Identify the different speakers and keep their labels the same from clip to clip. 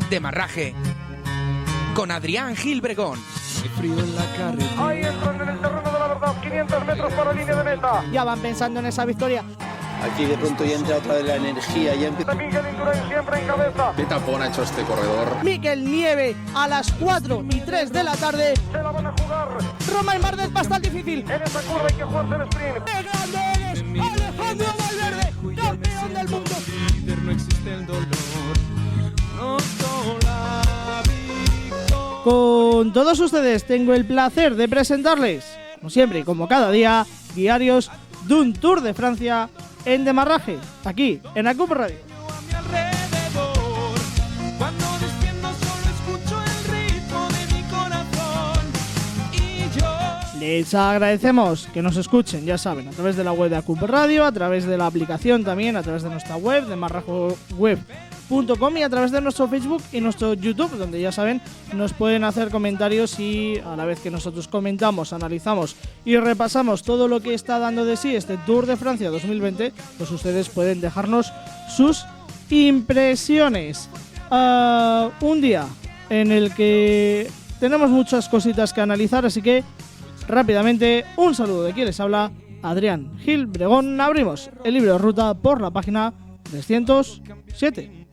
Speaker 1: Demarraje con Adrián Gil Bregón.
Speaker 2: Hay frío en la carretera.
Speaker 3: Ahí entran en el terreno de la verdad, 500 metros para la línea de meta.
Speaker 4: Ya van pensando en esa victoria.
Speaker 5: Aquí de pronto ya entra otra vez la energía. Ya empieza.
Speaker 3: Miguel Indurain siempre en cabeza.
Speaker 2: ¿Qué tapón ha hecho este corredor?
Speaker 4: Miquel Nieve a las 4:03 de la tarde.
Speaker 3: Se la van a jugar.
Speaker 4: Romain Bardet va a estar difícil.
Speaker 3: En esa curva hay que jugarse el sprint.
Speaker 4: ¡Qué grande eres! Alejandro Valverde, campeón del mundo.
Speaker 2: No existe el dolor.
Speaker 4: Con todos ustedes tengo el placer de presentarles, como siempre y como cada día, diarios de un Tour de Francia en Demarraje, aquí en ACUP Radio. Les agradecemos que nos escuchen, ya saben, a través de la web de ACUP Radio, a través de la aplicación también, a través de nuestra web, demarrajeweb.com, y a través de nuestro Facebook y nuestro YouTube, donde ya saben, nos pueden hacer comentarios y a la vez que nosotros comentamos, analizamos y repasamos todo lo que está dando de sí este Tour de Francia 2020, pues ustedes pueden dejarnos sus impresiones. Un día en el que tenemos muchas cositas que analizar, así que rápidamente, un saludo de quien les habla, Adrián Gil Bregón. Abrimos el libro de ruta por la página 307.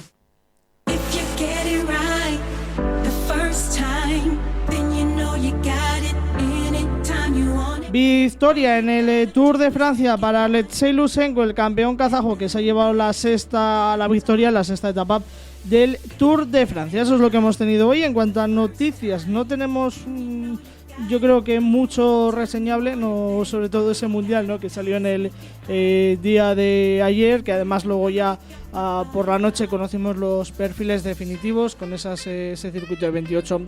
Speaker 4: Victoria en el Tour de Francia para Alexei Lusenko, el campeón kazajo que se ha llevado la victoria en la sexta etapa del Tour de Francia. Eso es lo que hemos tenido hoy. En cuanto a noticias, no tenemos yo creo que mucho reseñable, no, sobre todo ese mundial, ¿no?, que salió en el día de ayer, que además luego ya por la noche conocimos los perfiles definitivos con ese circuito de 28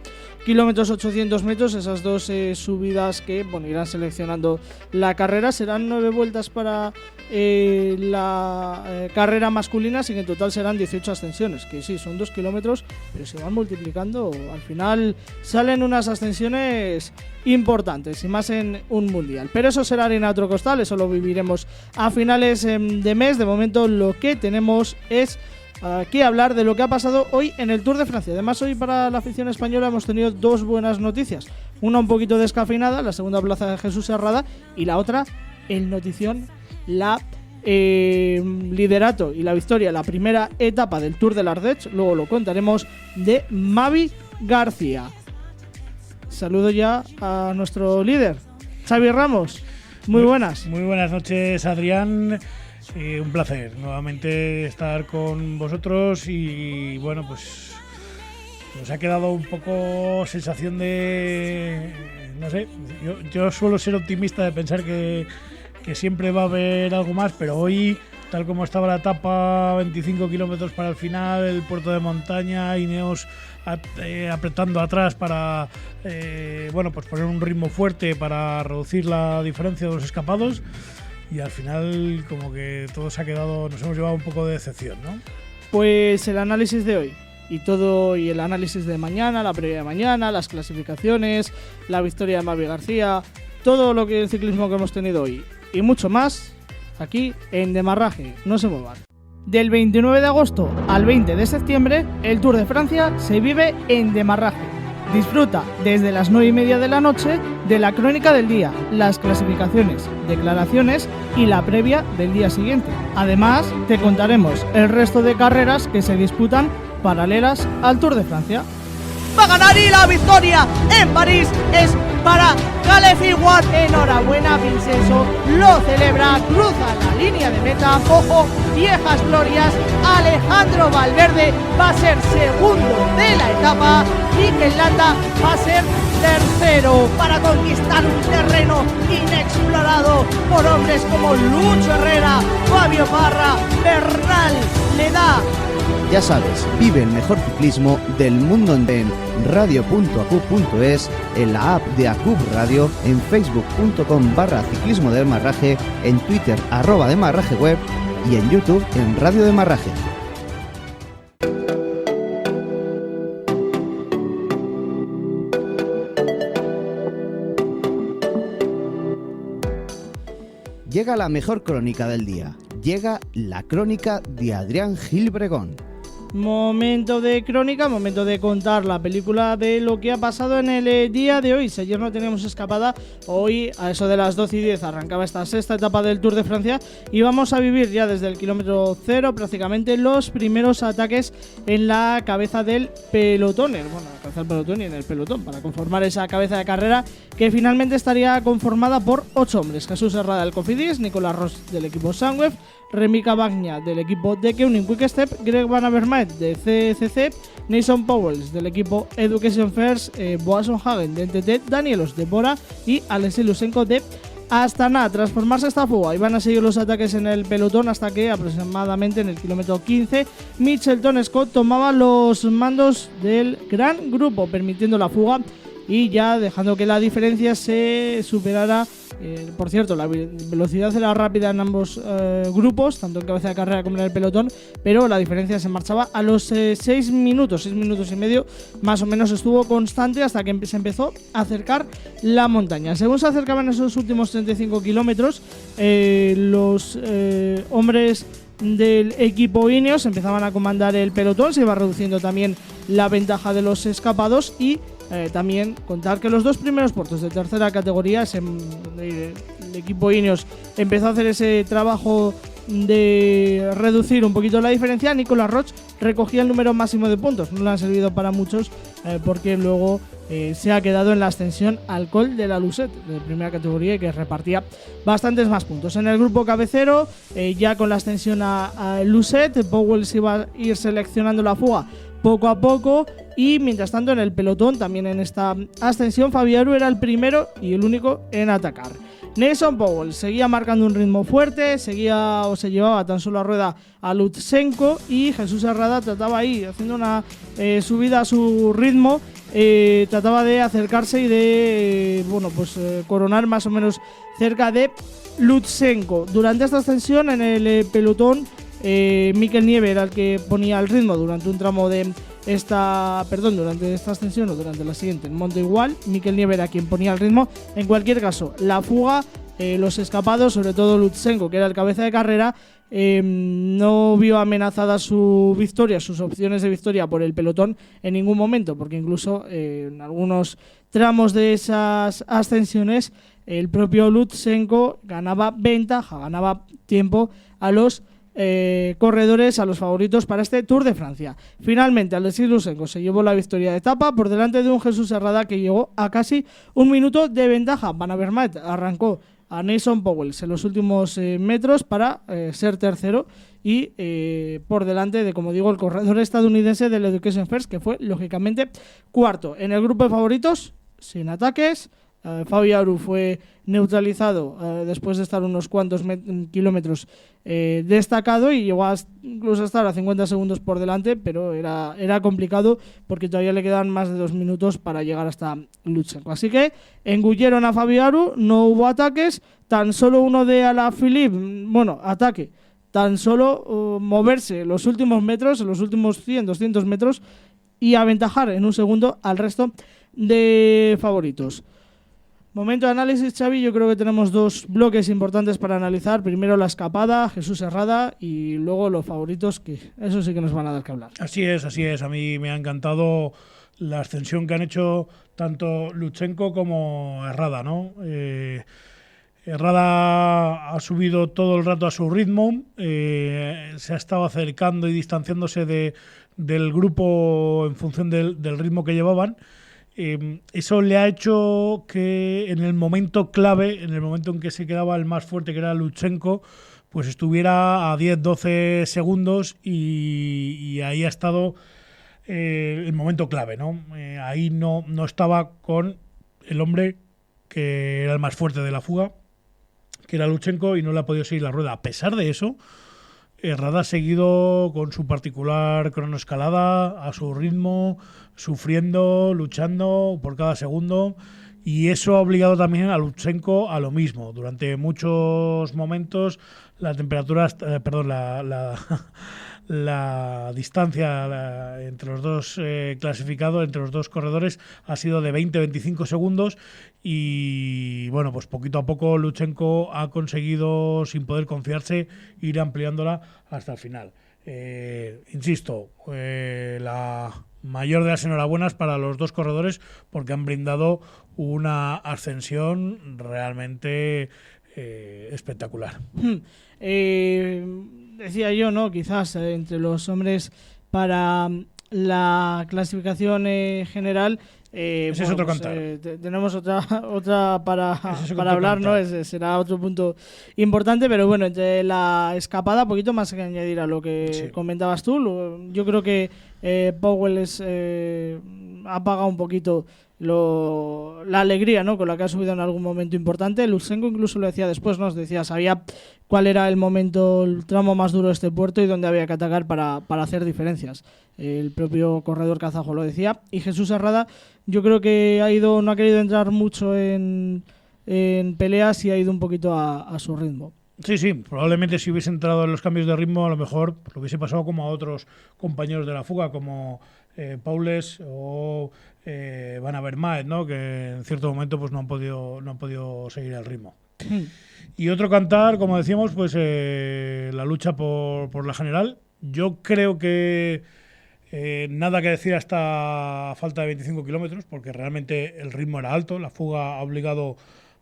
Speaker 4: kilómetros 800 metros, esas dos subidas que irán seleccionando la carrera. Serán 9 vueltas para la carrera masculina, así que en total serán 18 ascensiones, que sí, son 2 kilómetros, pero se van multiplicando. Al final salen unas ascensiones importantes, y más en un mundial. Pero eso será harina de otro costal, eso lo viviremos a finales de mes. De momento lo que tenemos es que hablar de lo que ha pasado hoy en el Tour de Francia. Además, hoy para la afición española hemos tenido dos buenas noticias. Una un poquito descafeinada, la segunda plaza de Jesús Herrada, y la otra, el notición, la liderato y la victoria, la primera etapa del Tour del Ardèche, luego lo contaremos, de Mavi García. Saludo ya a nuestro líder, Xavi Ramos. Muy buenas.
Speaker 6: Muy buenas noches, Adrián. Un placer nuevamente estar con vosotros y bueno, pues nos ha quedado un poco sensación de, no sé, yo suelo ser optimista de pensar que siempre va a haber algo más, pero hoy, tal como estaba la etapa, 25 kilómetros para el final, el puerto de montaña, Ineos apretando atrás para pues poner un ritmo fuerte para reducir la diferencia de los escapados, y al final como que todo se ha quedado, nos hemos llevado un poco de decepción, ¿no?
Speaker 4: Pues el análisis de hoy y el análisis de mañana, la previa de mañana, las clasificaciones, la victoria de Mavi García, todo lo que el ciclismo que hemos tenido hoy y mucho más aquí en Demarraje. No se muevan. Del 29 de agosto al 20 de septiembre, el Tour de Francia se vive en Demarraje. Disfruta desde las 9:30 de la noche de la crónica del día, las clasificaciones, declaraciones y la previa del día siguiente. Además, te contaremos el resto de carreras que se disputan paralelas al Tour de Francia. ¡Va a ganar y la victoria en París es para Caleb Ewan! Enhorabuena, Vincenzo, lo celebra, cruza la línea de meta. Ojo, viejas glorias, Alejandro Valverde va a ser segundo de la etapa, Mikel Landa va a ser tercero para conquistar un terreno inexplorado por hombres como Lucho Herrera, Fabio Parra, Bernal Ledá.
Speaker 7: Ya sabes, vive el mejor ciclismo del mundo en radio.acup.es, en la app de ACUP Radio, en facebook.com/ciclismo de Demarraje, en Twitter @demarrajeweb y en YouTube en Radio Demarraje. Llega la mejor crónica del día. Llega la crónica de Adrián Gil Bregón.
Speaker 4: Momento de crónica, momento de contar la película de lo que ha pasado en el día de hoy. Si ayer no teníamos escapada, hoy a eso de las 12:10 arrancaba esta sexta etapa del Tour de Francia y vamos a vivir ya desde el kilómetro 0 prácticamente los primeros ataques en la cabeza del pelotón, en la cabeza del pelotón y en el pelotón, para conformar esa cabeza de carrera que finalmente estaría conformada por 8 hombres: Jesús Herrada del Cofidis, Nicolás Ross del equipo Sunweb, Remy Cavagna del equipo de Keuning Quick Step, Greg Van Avermaet de CCC, Nason Powell del equipo Education First, Boasson Hagen de NTT, Danielos de Bora y Alexei Lusenko de Astana. Tras formarse esta fuga iban a seguir los ataques en el pelotón hasta que aproximadamente en el kilómetro 15 Mitchelton Scott tomaba los mandos del gran grupo, permitiendo la fuga y ya dejando que la diferencia se superara. Por cierto, la velocidad era rápida en ambos grupos, tanto en cabeza de carrera como en el pelotón, pero la diferencia se marchaba a los 6 minutos y medio, más o menos estuvo constante hasta que se empezó a acercar la montaña. Según se acercaban esos últimos 35 kilómetros, los hombres del equipo Ineos empezaban a comandar el pelotón, se iba reduciendo también la ventaja de los escapados y también contar que los dos primeros puestos de tercera categoría, el equipo Ineos empezó a hacer ese trabajo de reducir un poquito la diferencia. Nicolás Roch recogía el número máximo de puntos, no le han servido para muchos porque luego se ha quedado en la ascensión al Col de la Lucette de primera categoría y que repartía bastantes más puntos. En el grupo cabecero, ya con la ascensión a Lucette, Powell se iba a ir seleccionando la fuga poco a poco y mientras tanto en el pelotón, también en esta ascensión, Fabiaru era el primero y el único en atacar. Nason Powell seguía marcando un ritmo fuerte, se llevaba tan solo a rueda a Lutsenko y Jesús Herrada trataba ahí, haciendo una subida a su ritmo, trataba de acercarse y de coronar más o menos cerca de Lutsenko. Durante esta ascensión en el pelotón, Mikel Nieve era el que ponía el ritmo durante un tramo de durante esta ascensión o durante la siguiente, en Monte Igual. Mikel Nieve era quien ponía el ritmo. En cualquier caso, la fuga, los escapados, sobre todo Lutsenko, que era el cabeza de carrera, no vio amenazada su victoria, sus opciones de victoria por el pelotón en ningún momento, porque incluso en algunos tramos de esas ascensiones el propio Lutsenko ganaba ventaja, ganaba tiempo a los corredores, a los favoritos para este Tour de Francia. Finalmente Alexei Lusenko se llevó la victoria de etapa por delante de un Jesús Herrada que llegó a casi un minuto de ventaja. Van Avermaet arrancó a Nason Powell en los últimos metros para ser tercero y por delante de, como digo, el corredor estadounidense del Education First, que fue lógicamente cuarto. En el grupo de favoritos, sin ataques, Fabiaru fue neutralizado después de estar unos cuantos kilómetros destacado y llegó incluso a estar a 50 segundos por delante, pero era complicado porque todavía le quedaban más de 2 minutos para llegar hasta Lutsenko. Así que engulleron a Fabiaru, no hubo ataques, tan solo uno de Alaphilippe, ataque, tan solo moverse los últimos metros, los últimos 100, 200 metros y aventajar en un segundo al resto de favoritos. Momento de análisis, Xavi. Yo creo que tenemos 2 bloques importantes para analizar. Primero la escapada, Jesús Herrada, y luego los favoritos, que eso sí que nos van a dar que hablar.
Speaker 6: Así es. A mí me ha encantado la ascensión que han hecho tanto Lutsenko como Herrada, ¿no? Herrada ha subido todo el rato a su ritmo, se ha estado acercando y distanciándose del grupo en función del ritmo que llevaban. Eso le ha hecho que en el momento clave, en el momento en que se quedaba el más fuerte, que era Lutsenko, pues estuviera a 10-12 segundos y ahí ha estado el momento clave, ¿no? Ahí no estaba con el hombre que era el más fuerte de la fuga, que era Lutsenko, y no le ha podido seguir la rueda. A pesar de eso, Herrada ha seguido con su particular cronoescalada, a su ritmo, sufriendo, luchando por cada segundo, y eso ha obligado también a Lutsenko a lo mismo. Durante muchos momentos la temperatura, la distancia entre los dos clasificados, entre los dos corredores, ha sido de 20-25 segundos y bueno, pues poquito a poco Lutsenko ha conseguido, sin poder confiarse, ir ampliándola hasta el final. Insisto, la mayor de las enhorabuenas para los dos corredores porque han brindado una ascensión realmente espectacular.
Speaker 4: Decía yo, ¿no? Quizás entre los hombres para la clasificación general.
Speaker 6: Ese es otro cantar.
Speaker 4: Tenemos otra para hablar, ¿no? Será otro punto importante, pero bueno, entre la escapada, poquito más que añadir a lo que comentabas tú. Yo creo que Powell ha pagado un poquito la alegría, ¿no? Con la que ha subido en algún momento importante. Lutsenko incluso lo decía después, nos decía, sabía cuál era el momento, el tramo más duro de este puerto y dónde había que atacar para hacer diferencias. El propio corredor kazajo lo decía. Y Jesús Herrada, yo creo que no ha querido entrar mucho en peleas y ha ido un poquito a su ritmo.
Speaker 6: Sí, probablemente si hubiese entrado en los cambios de ritmo, a lo mejor lo hubiese pasado como a otros compañeros de la fuga, como Paules o Van Avermaet, ¿no? Que en cierto momento pues no han podido seguir el ritmo. Y otro cantar, como decíamos, pues la lucha por la general. Yo creo que nada que decir hasta falta de 25 kilómetros, porque realmente el ritmo era alto. La fuga ha obligado,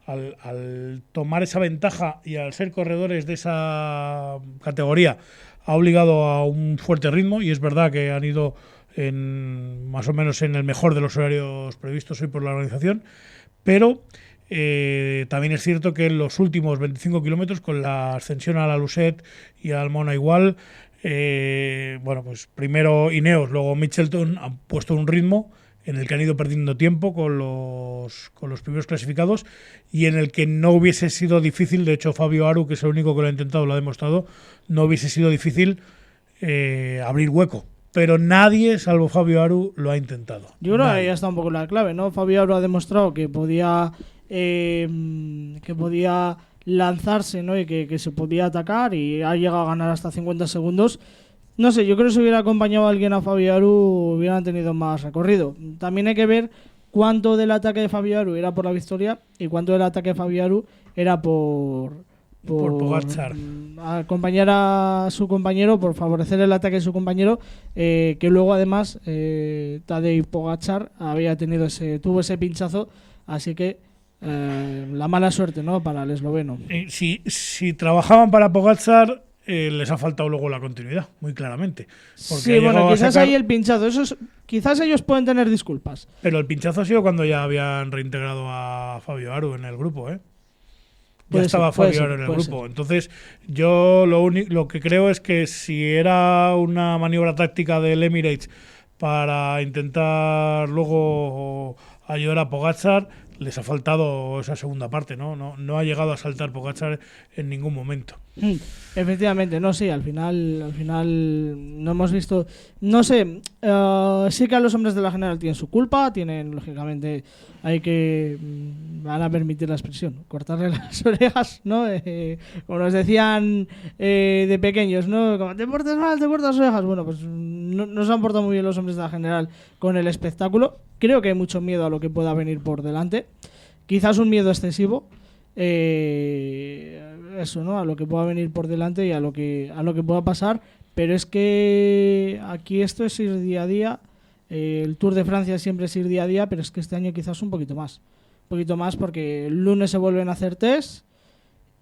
Speaker 6: al tomar esa ventaja y al ser corredores de esa categoría, ha obligado a un fuerte ritmo, y es verdad que han ido más o menos en el mejor de los horarios previstos hoy por la organización, pero también es cierto que en los últimos 25 kilómetros, con la ascensión a la Lucet y al Mona igual, bueno, pues primero Ineos, luego Mitchelton han puesto un ritmo en el que han ido perdiendo tiempo con los primeros clasificados y en el que no hubiese sido difícil, de hecho Fabio Aru, que es el único que lo ha intentado, lo ha demostrado, no hubiese sido difícil abrir hueco. Pero nadie, salvo Fabio Aru, lo ha intentado.
Speaker 4: Yo creo que ahí está un poco la clave, ¿no? Fabio Aru ha demostrado que podía lanzarse, ¿no? Y que se podía atacar, y ha llegado a ganar hasta 50 segundos. No sé, yo creo que si hubiera acompañado a alguien a Fabio Aru hubieran tenido más recorrido. También hay que ver cuánto del ataque de Fabio Aru era por la victoria y cuánto del ataque de Fabio Aru era por
Speaker 6: Pogačar,
Speaker 4: acompañar a su compañero, por favorecer el ataque de su compañero, que luego además Tadej Pogačar tuvo ese pinchazo, así que la mala suerte, ¿no?, para el esloveno.
Speaker 6: Si trabajaban para Pogačar, les ha faltado luego la continuidad, muy claramente.
Speaker 4: Sí, bueno, quizás ahí el pinchazo, quizás ellos pueden tener disculpas.
Speaker 6: Pero el pinchazo ha sido cuando ya habían reintegrado a Fabio Aru en el grupo, ¿eh? Ya estaba Fabio Aru en el grupo. Entonces, yo lo que creo es que si era una maniobra táctica del Emirates para intentar luego ayudar a Pogačar, les ha faltado esa segunda parte, ¿no? No ha llegado a saltar Pogačar en ningún momento.
Speaker 4: Efectivamente, no, sí, al final no hemos visto, no sé, sí que a los hombres de la general tienen su culpa, lógicamente, van a permitir la expresión, cortarle las orejas, ¿no? Como nos decían de pequeños, ¿no? Como te portes mal, te cortas las orejas. Bueno, pues no se han portado muy bien los hombres de la general con el espectáculo. Creo que hay mucho miedo a lo que pueda venir por delante, quizás un miedo excesivo. Eso, ¿no? A lo que pueda venir por delante y a lo que pueda pasar, pero es que aquí esto es ir día a día. El Tour de Francia siempre es ir día a día, pero es que este año quizás un poquito más porque el lunes se vuelven a hacer test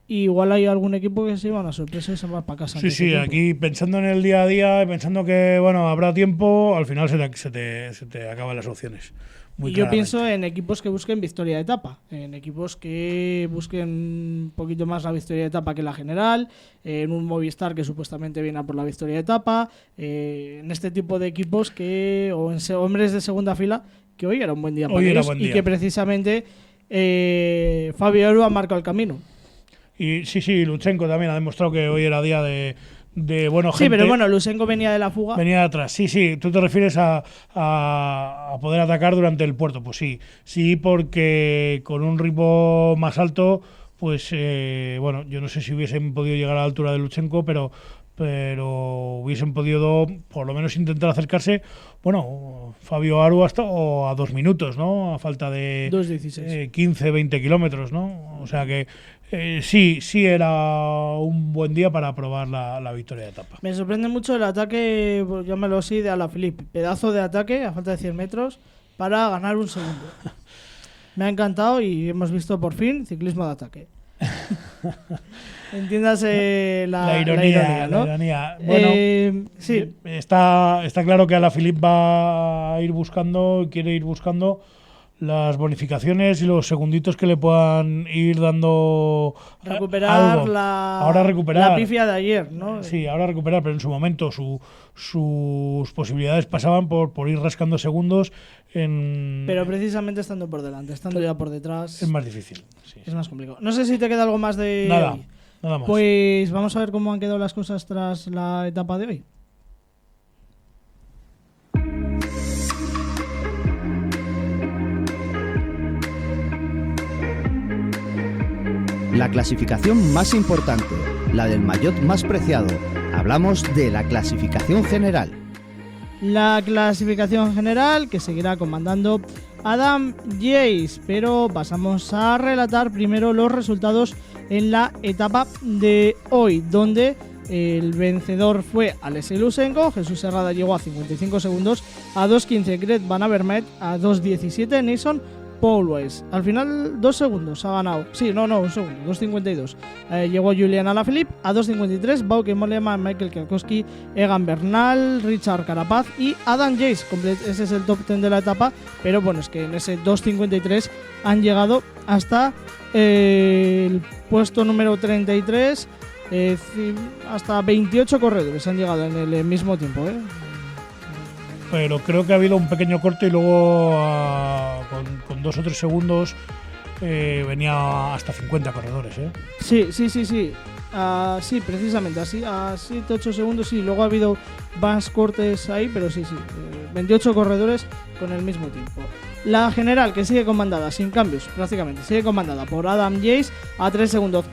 Speaker 4: y igual hay algún equipo que se lleva una sorpresa y se va para casa.
Speaker 6: Sí, aquí pensando en el día a día, pensando que bueno, habrá tiempo, al final se te acaban las opciones.
Speaker 4: Y yo pienso en equipos que busquen victoria de etapa, en equipos que busquen un poquito más la victoria de etapa que la general, en un Movistar que supuestamente viene a por la victoria de etapa, en este tipo de equipos o en hombres de segunda fila, que hoy era un buen día para ellos y que precisamente Fabio Aru ha marcado el camino.
Speaker 6: Y sí, Lutsenko también ha demostrado que hoy era día de gente.
Speaker 4: Sí, pero bueno, Lutsenko venía de la fuga.
Speaker 6: Venía de atrás. Sí, tú te refieres a poder atacar durante el puerto. Pues sí, porque con un ritmo más alto, pues bueno, yo no sé si hubiesen podido llegar a la altura de Lutsenko, pero pero hubiesen podido por lo menos intentar acercarse, bueno, Fabio Aru hasta o a 2 minutos, ¿no? A falta de
Speaker 4: 2:16.
Speaker 6: 15, 20 kilómetros, ¿no? O sea que sí era un buen día para probar la victoria de etapa.
Speaker 4: Me sorprende mucho el ataque, pues, llámalo así, de Alaphilippe. Pedazo de ataque a falta de 100 metros para ganar un segundo. Me ha encantado y hemos visto por fin ciclismo de ataque. Entiéndase la ironía, ¿no?
Speaker 6: La ironía. Bueno,
Speaker 4: sí.
Speaker 6: Está claro que Alaphilippe va a quiere ir buscando las bonificaciones y los segunditos que le puedan ir dando.
Speaker 4: Recuperar
Speaker 6: algo.
Speaker 4: la pifia de ayer, ¿no?
Speaker 6: Sí, ahora recuperar, pero en su momento sus posibilidades pasaban por ir rascando segundos.
Speaker 4: Pero precisamente estando por delante, estando ya por detrás.
Speaker 6: Es más difícil. Sí.
Speaker 4: Es más complicado. No sé si te queda algo más de
Speaker 6: Nada,
Speaker 4: hoy.
Speaker 6: nada más.
Speaker 4: Pues vamos a ver cómo han quedado las cosas tras la etapa de hoy.
Speaker 7: La clasificación más importante, la del maillot más preciado. Hablamos de la clasificación general.
Speaker 4: La clasificación general que seguirá comandando Adam Yates, pero pasamos a relatar primero los resultados en la etapa de hoy, donde el vencedor fue Alexei Lusenko. Jesús Herrada llegó a 55 segundos, a 2.15 Greg Van Avermaet, a 2.17 Nason Powless. Al final 2 segundos ha ganado. Sí, no, un segundo, 2.52. Llegó Julian Alaphilippe, a 2.53 Bauke Mollema, Michael Kwiatkowski, Egan Bernal, Richard Carapaz y Adam Yates. Ese es el top 10 de la etapa, pero bueno, es que en ese 2.53 han llegado hasta el puesto número 33, hasta 28 corredores han llegado en el mismo tiempo,
Speaker 6: Pero creo que ha habido un pequeño corte y luego con 2 o 3 segundos venía hasta 50 corredores.
Speaker 4: Sí. Sí, precisamente, así a 7-8 segundos, sí. Luego ha habido más cortes ahí, pero sí. 28 corredores con el mismo tiempo. La general, que sigue comandada, sin cambios prácticamente, sigue comandada por Adam Yates, a 3 segundos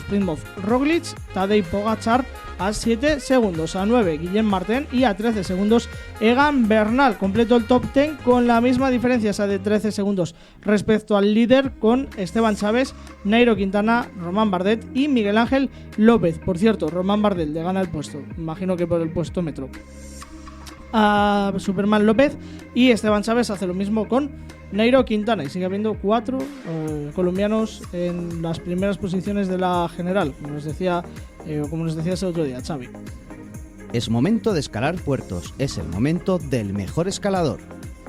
Speaker 4: Primož Roglic, Tadej Pogačar a 7 segundos, a 9 Guillem Martin y a 13 segundos Egan Bernal. Completo el top 10 con la misma diferencia, esa de 13 segundos respecto al líder, con Esteban Chaves, Nairo Quintana, Román Bardet y Miguel Ángel López. Por cierto, Román Bardet le gana el puesto, imagino que por el puesto metro, a Superman López, y Esteban Chaves hace lo mismo con Nairo Quintana, y sigue habiendo 4 colombianos en las primeras posiciones de la general, como nos decía ese otro día Xavi.
Speaker 7: Es momento de escalar puertos, es el momento del mejor escalador.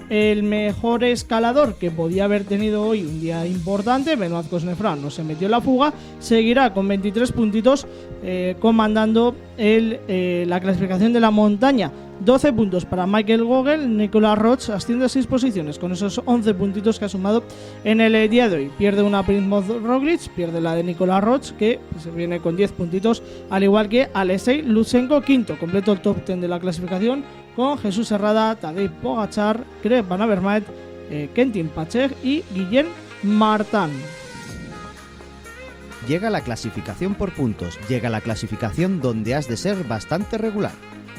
Speaker 4: El mejor escalador que podía haber tenido hoy un día importante, Benoît Cosnefroid, no se metió en la fuga, seguirá con 23 puntitos comandando la clasificación de la montaña. 12 puntos para Michael Gogel. Nicolas Roche asciende a 6 posiciones con esos 11 puntitos que ha sumado en el día de hoy. Pierde una Primož Roglic, pierde la de Nicolas Roche, que se viene con 10 puntitos, al igual que Alexei Lusenko, quinto. Completo el top 10 de la clasificación con Jesús Herrada, Tadej Pogačar, Greg Van Avermaet, Kentin Pacheg y Guillem Martin.
Speaker 7: Llega la clasificación por puntos, llega la clasificación donde has de ser bastante regular.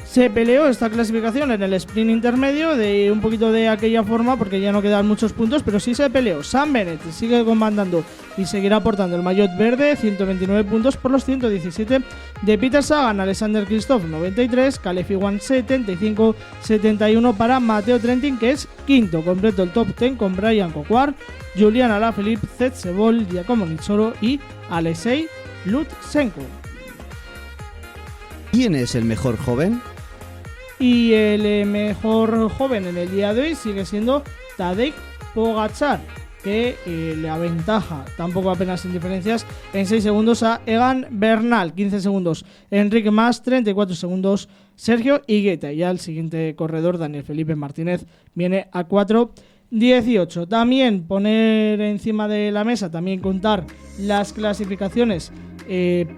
Speaker 4: Se peleó esta clasificación en el sprint intermedio de un poquito de aquella forma, porque ya no quedan muchos puntos, pero sí se peleó. Sam Bennett sigue comandando y seguirá aportando el maillot verde, 129 puntos por los 117 de Peter Sagan. Alexander Kristoff 93, Caleb Ewan 75, 71 para Matteo Trentin, que es quinto. Completo el top 10 con Brian Coquard, Julian Alaphilippe, Zed Sebol, Giacomo Nizzolo y Alexei Lusenko.
Speaker 7: ¿Quién es el mejor joven?
Speaker 4: Y el mejor joven en el día de hoy sigue siendo Tadej Pogačar, que le aventaja tampoco apenas sin diferencias en 6 segundos a Egan Bernal, 15 segundos Enrique Mas, 34 segundos Sergio Higueta, y ya el siguiente corredor, Daniel Felipe Martínez, viene a 4:18. También poner encima de la mesa, también contar las clasificaciones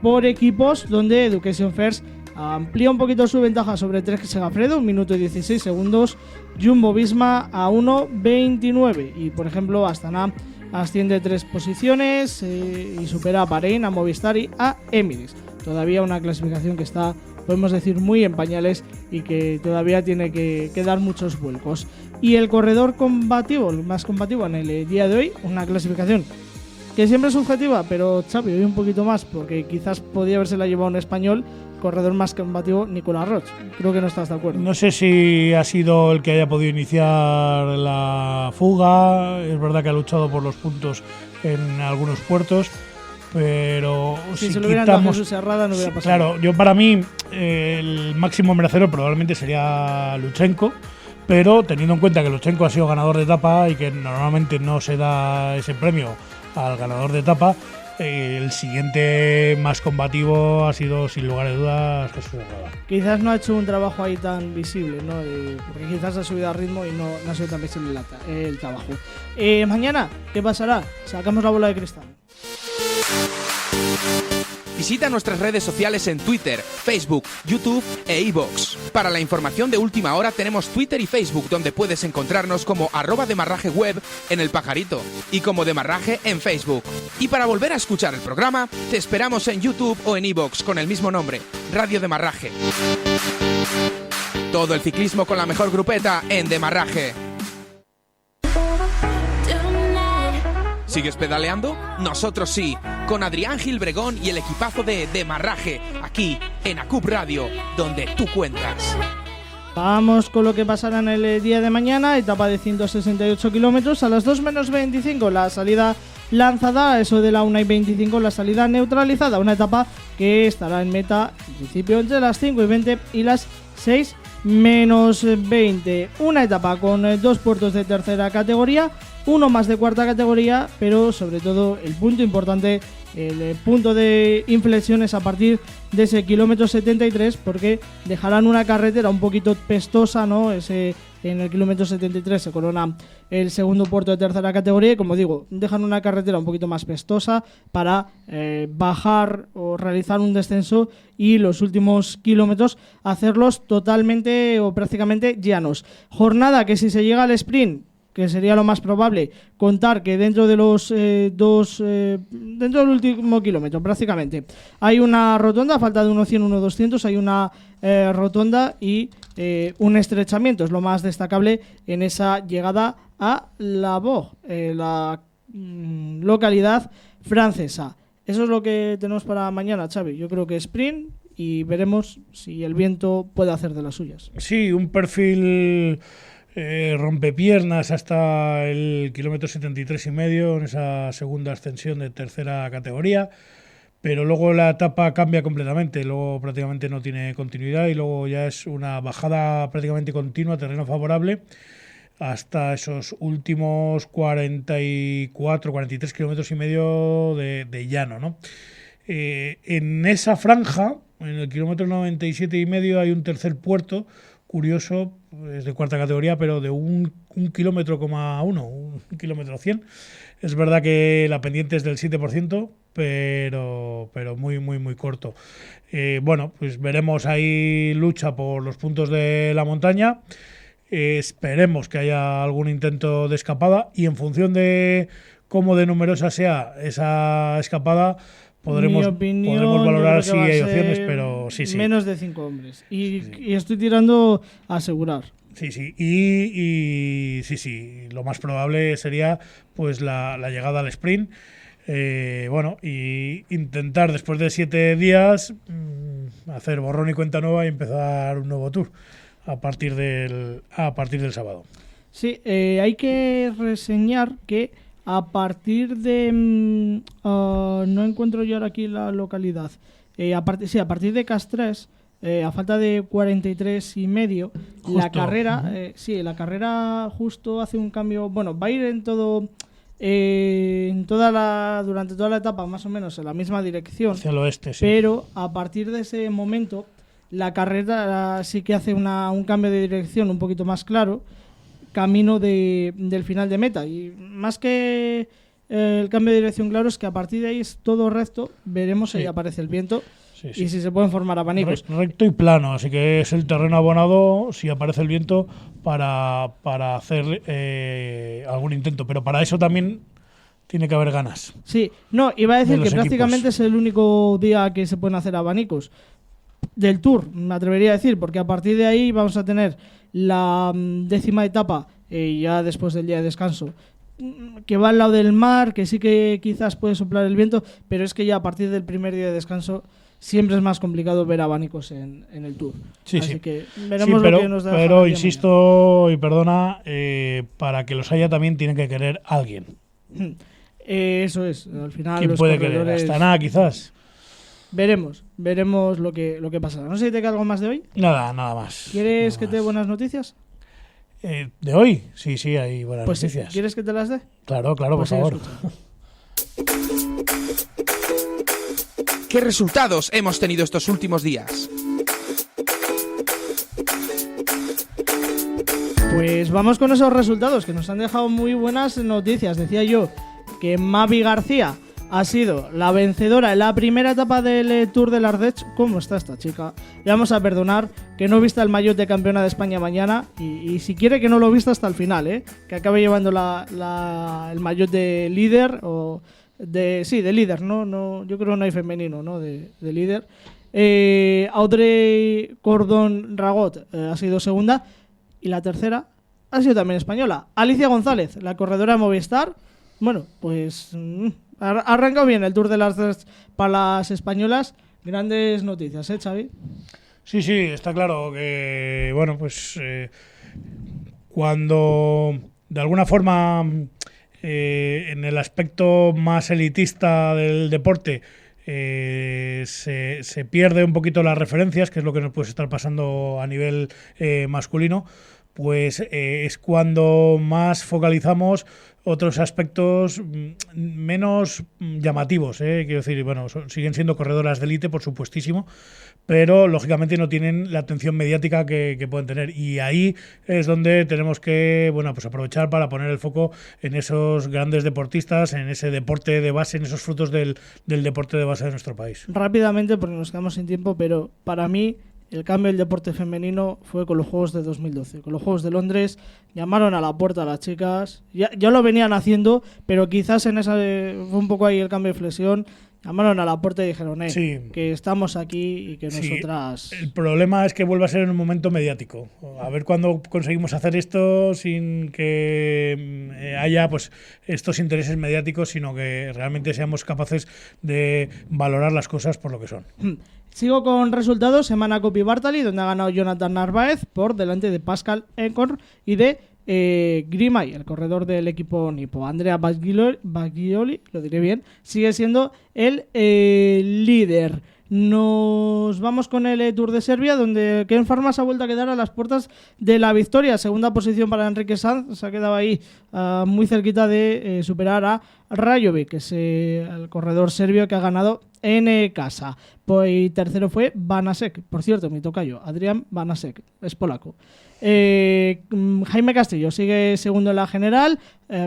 Speaker 4: por equipos, donde Education First amplía un poquito su ventaja sobre Trek Segafredo, 1 minuto y 16 segundos. Jumbo Visma a 1:29. Y por ejemplo, Astana asciende 3 posiciones y supera a Bahrein, a Movistar y a Emirates. Todavía una clasificación que está podemos decir, muy en pañales y que todavía tiene que dar muchos vuelcos. Y el corredor combativo, el más combativo en el día de hoy, una clasificación que siempre es subjetiva, pero Xavi, hoy un poquito más, porque quizás podía habérsela llevado un español, corredor más combativo, Nicolás Roig. Creo que no estás de acuerdo.
Speaker 6: No sé si ha sido el que haya podido iniciar la fuga, es verdad que ha luchado por los puntos en algunos puertos, pero
Speaker 4: si
Speaker 6: si
Speaker 4: se lo hubieran dado a
Speaker 6: quitamos...
Speaker 4: Jesús Herrada no hubiera pasado.
Speaker 6: Claro, yo para mí el máximo merecedor probablemente sería Luchenko, pero teniendo en cuenta que Luchenko ha sido ganador de etapa y que normalmente no se da ese premio al ganador de etapa, el siguiente más combativo ha sido sin lugar a dudas Jesús Herrada.
Speaker 4: Quizás no ha hecho un trabajo ahí tan visible, ¿no? Porque quizás ha subido a ritmo y no ha sido tan visible el trabajo. Mañana, ¿qué pasará? Sacamos la bola de cristal.
Speaker 1: Visita nuestras redes sociales en Twitter, Facebook, YouTube e iVoox. Para la información de última hora tenemos Twitter y Facebook, donde puedes encontrarnos como @demarrajeweb en El Pajarito y como Demarraje en Facebook. Y para volver a escuchar el programa, te esperamos en YouTube o en iVoox con el mismo nombre, Radio Demarraje. Todo el ciclismo con la mejor grupeta en Demarraje. ¿Sigues pedaleando? Nosotros sí, con Adrián Gilbregón y el equipazo de Demarraje, aquí en ACUP Radio, donde tú cuentas.
Speaker 4: Vamos con lo que pasará en el día de mañana, etapa de 168 kilómetros, a las 2 menos 25 la salida lanzada, a eso de la 1:25 la salida neutralizada, una etapa que estará en meta, en principio, entre las 5:20 y las 6 menos 20. Una etapa con 2 puertos de tercera categoría, uno más de cuarta categoría, pero sobre todo el punto importante, el punto de inflexión es a partir de ese kilómetro 73, porque dejarán una carretera un poquito pestosa, ¿no? En el kilómetro 73 se corona el segundo puerto de tercera categoría y, como digo, dejan una carretera un poquito más pestosa para bajar o realizar un descenso y los últimos kilómetros hacerlos totalmente o prácticamente llanos. Jornada que, si se llega al sprint, que sería lo más probable, contar que dentro de los dentro del último kilómetro prácticamente hay una rotonda, a falta de 1.100, 1.200 hay una rotonda y un estrechamiento, es lo más destacable en esa llegada a La Bogue, la localidad francesa. Eso es lo que tenemos para mañana, Xavi. Yo creo que sprint y veremos si el viento puede hacer de las suyas.
Speaker 6: Sí, un perfil rompepiernas hasta el kilómetro 73,5 en esa segunda ascensión de tercera categoría, pero luego la etapa cambia completamente, luego prácticamente no tiene continuidad y luego ya es una bajada prácticamente continua, terreno favorable, hasta esos últimos 43 kilómetros y medio de llano, ¿no? En esa franja, en el kilómetro 97,5, hay un tercer puerto curioso, es de cuarta categoría, pero de un kilómetro, un kilómetro 100. Es verdad que la pendiente es del 7%, pero muy, muy, muy corto. Bueno, pues veremos ahí lucha por los puntos de la montaña. Esperemos que haya algún intento de escapada y en función de cómo de numerosa sea esa escapada, podremos valorar si hay opciones, pero sí.
Speaker 4: Menos de 5 hombres. Y estoy tirando a asegurar.
Speaker 6: Sí. Y sí. Lo más probable sería pues la llegada al sprint. Bueno, y intentar después de 7 días hacer borrón y cuenta nueva y empezar un nuevo tour a partir del sábado. Sí,
Speaker 4: hay que reseñar que a partir de... no encuentro yo ahora aquí la localidad. A partir de Castres, a falta de 43,5, justo. La carrera... la carrera justo hace un cambio... Bueno, va a ir en todo... durante toda la etapa más o menos en la misma dirección.
Speaker 6: Hacia el oeste, sí.
Speaker 4: Pero a partir de ese momento, la carrera sí que hace un cambio de dirección un poquito más claro, camino del final de meta, y más que el cambio de dirección claro es que a partir de ahí es todo recto, veremos si aparece el viento y si se pueden formar abanicos.
Speaker 6: Recto y plano, así que es el terreno abonado si aparece el viento para hacer algún intento, pero para eso también tiene que haber ganas.
Speaker 4: Sí, no, iba a decir que prácticamente es el único día que se pueden hacer abanicos. del Tour, me atrevería a decir, porque a partir de ahí vamos a tener la 10ª etapa, ya después del día de descanso, que va al lado del mar, que sí que quizás puede soplar el viento, pero es que ya a partir del primer día de descanso siempre es más complicado ver abanicos en el Tour.
Speaker 6: Sí,
Speaker 4: así
Speaker 6: sí.
Speaker 4: que veremos
Speaker 6: pero,
Speaker 4: lo que nos da.
Speaker 6: Pero insisto, y perdona, para que los haya también tienen que querer alguien.
Speaker 4: Eso es, al final
Speaker 6: ¿Quién
Speaker 4: los
Speaker 6: puede querer?
Speaker 4: corredores...
Speaker 6: Astana, quizás.
Speaker 4: Veremos lo que pasará. No sé si te queda algo más de hoy.
Speaker 6: Nada más.
Speaker 4: ¿Quieres
Speaker 6: Nada
Speaker 4: que te dé
Speaker 6: más.
Speaker 4: buenas noticias?
Speaker 6: ¿De hoy? Sí, hay buenas
Speaker 4: Pues sí.
Speaker 6: noticias.
Speaker 4: ¿Quieres que te las dé?
Speaker 6: Claro,
Speaker 4: Pues
Speaker 6: por
Speaker 4: sigue
Speaker 6: favor.
Speaker 4: escuchando.
Speaker 1: ¿Qué resultados hemos tenido estos últimos días?
Speaker 4: Pues vamos con esos resultados que nos han dejado muy buenas noticias. Decía yo que Mavi García ha sido la vencedora en la primera etapa del Tour de l'Ardèche. ¿Cómo está esta chica? Le vamos a perdonar que no vista el maillot de campeona de España mañana y si quiere que no lo vista hasta el final, que acabe llevando el maillot de líder o de líder, no, yo creo que no hay femenino, ¿no? de líder. Audrey Cordón Ragot ha sido segunda y la tercera ha sido también española. Alicia González, la corredora de Movistar. Bueno, pues ha arrancado bien el Tour de l'Ardèche para las españolas. Grandes noticias, Xavi?
Speaker 6: Sí, está claro que, bueno, pues cuando de alguna forma en el aspecto más elitista del deporte se pierde un poquito las referencias, que es lo que nos puede estar pasando a nivel masculino, pues es cuando más focalizamos otros aspectos menos llamativos, quiero decir, bueno, siguen siendo corredoras de élite, por supuestísimo, pero lógicamente no tienen la atención mediática que pueden tener, y ahí es donde tenemos que, bueno, pues aprovechar para poner el foco en esos grandes deportistas, en ese deporte de base, en esos frutos del deporte de base de nuestro país.
Speaker 4: Rápidamente, porque nos quedamos sin tiempo, pero para mí el cambio del deporte femenino fue con los Juegos de 2012. Con los Juegos de Londres llamaron a la puerta a las chicas. Ya lo venían haciendo, pero quizás en esa fue un poco ahí el cambio de flexión. Llamaron a la puerta y dijeron que estamos aquí y que nosotras...
Speaker 6: El problema es que vuelva a ser en un momento mediático. A ver cuándo conseguimos hacer esto sin que haya pues estos intereses mediáticos, sino que realmente seamos capaces de valorar las cosas por lo que son.
Speaker 4: Sigo con resultados. Semana Coppi Bartali, donde ha ganado Jonathan Narváez por delante de Pascal Encorn y de Grimay, el corredor del equipo nipo. Andrea Baglioli, lo diré bien, sigue siendo el líder. Nos vamos con el Tour de Serbia, donde Ken Farmas ha vuelto a quedar a las puertas de la victoria. Segunda posición para Enrique Sanz, se ha quedado ahí muy cerquita de superar a Rajovic, que es el corredor serbio que ha ganado en casa. Pues tercero fue Vanasek, por cierto, mi tocayo, Adrián Vanasek, es polaco. Jaime Castillo sigue segundo en la general,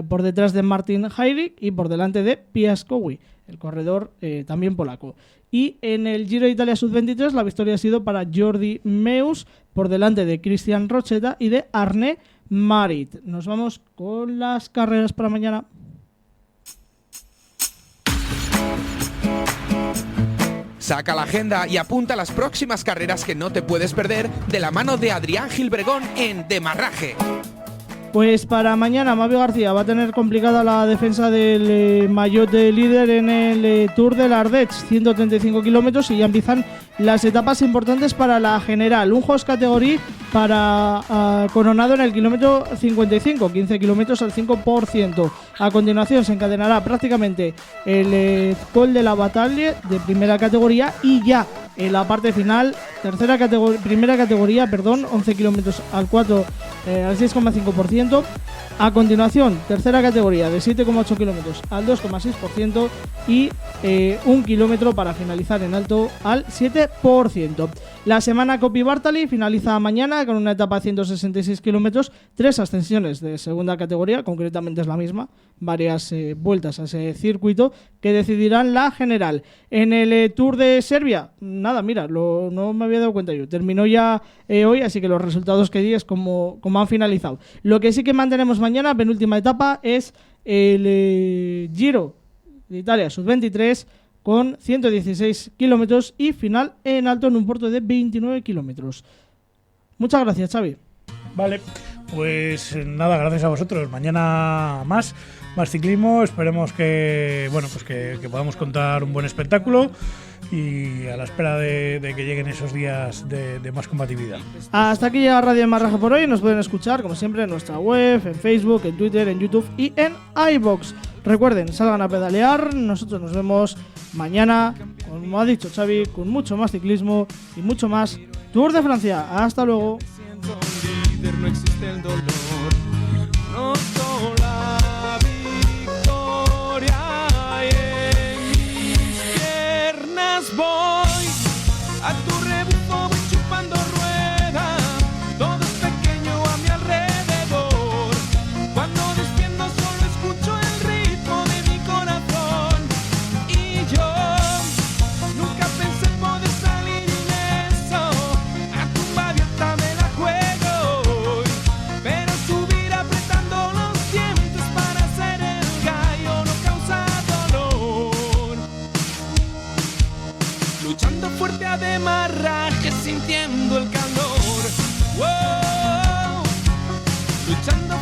Speaker 4: por detrás de Martin Hajrik y por delante de Piaskowi, el corredor también polaco. Y en el Giro de Italia Sub-23 la victoria ha sido para Jordi Meus por delante de Cristian Rocheta y de Arne Marit. Nos vamos con las carreras para mañana.
Speaker 1: Saca la agenda y apunta las próximas carreras que no te puedes perder de la mano de Adrián Gilbregón en Demarraje.
Speaker 4: Pues para mañana Mavi García va a tener complicada la defensa del maillot de líder en el Tour de l'Ardèche, 135 kilómetros, y ya empiezan las etapas importantes para la general. Un Jos categoría para Coronado en el kilómetro 55, 15 kilómetros al 5%. A continuación se encadenará prácticamente el Col de la Bataille de primera categoría y ya en la parte final, primera categoría, 11 kilómetros al 6,5%. A continuación, tercera categoría de 7,8 kilómetros al 2,6% y 1 kilómetro para finalizar en alto al 7%. La semana Coppi Bartali finaliza mañana con una etapa de 166 kilómetros, 3 ascensiones de segunda categoría, concretamente es la misma, varias vueltas a ese circuito que decidirán la general. En el Tour de Serbia, nada, mira, no me había dado cuenta yo, terminó ya hoy, así que los resultados que di es como han finalizado. Lo que sí que mantenemos mañana, penúltima etapa, es el Giro de Italia Sub-23 con 116 kilómetros y final en alto en un puerto de 29 kilómetros. Muchas gracias, Xavi.
Speaker 6: Vale, pues nada, gracias a vosotros. Mañana más ciclismo. Esperemos que que podamos contar un buen espectáculo y a la espera de que lleguen esos días de más combatividad.
Speaker 4: Hasta aquí llega Radio Marraje por hoy. Nos pueden escuchar, como siempre, en nuestra web, en Facebook, en Twitter, en YouTube y en iVoox. Recuerden, salgan a pedalear. Nosotros nos vemos mañana, como ha dicho Xavi, con mucho más ciclismo y mucho más Tour de Francia. Hasta luego.
Speaker 2: Líder, no existe el dolor. Noto la victoria y en mis piernas voy a tu rebufo, voy chupando rueda. Todo es pequeño a mi alrededor. Cuando desciendo solo escucho el ritmo de mi corazón. Y yo nunca pensé poder salir ileso. A tumba abierta me la juego hoy. Pero subir apretando los dientes para ser el gallo no causa dolor. Luchando fuerte a demarraje, sintiendo el calor. Wow. Luchando